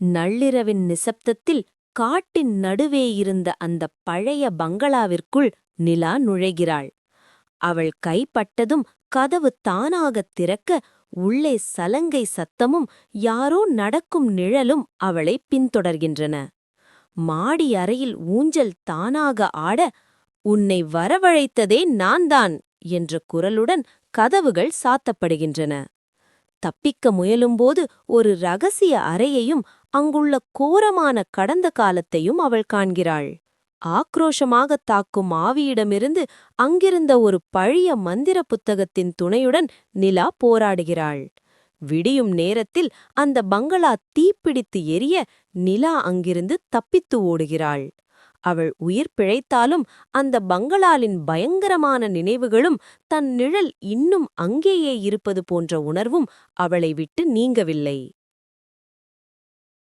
நள்ளிரவின் நிசப்தத்தில் காட்டின் நடுவே இருந்த அந்தப் பழைய பங்களாவிற்குள் நிலா நுழைகிறாள். அவள் கைப்பட்டதும் கதவு தானாகத் திறக்க, உள்ளே சலங்கை சத்தமும் யாரோ நடக்கும் நிழலும் அவளைப் பின்தொடர்கின்றன. மாடி அறையில் ஊஞ்சல் தானாக ஆட, "உன்னை வரவழைத்ததே நான்தான்" என்ற குரலுடன் கதவுகள் சாத்தப்படுகின்றன. தப்பிக்க முயலும்போது ஒரு ரகசிய அறையையும் அங்குள்ள கோரமான கடந்த காலத்தையும் அவள் காண்கிறாள். ஆக்ரோஷமாகத் தாக்கும் ஆவியிடமிருந்து அங்கிருந்த ஒரு பழைய மந்திர புத்தகத்தின் துணையுடன் நிலா போராடுகிறாள். விடியும் நேரத்தில் அந்த பங்களா தீப்பிடித்து எரிய நிலா அங்கிருந்து தப்பித்து ஓடுகிறாள். அவள் உயிர் பிழைத்தாலும் அந்த பங்களாலின் பயங்கரமான நினைவுகளும் தன் நிழல் இன்னும் அங்கேயே இருப்பது போன்ற உணர்வும் அவளை விட்டு நீங்கவில்லை.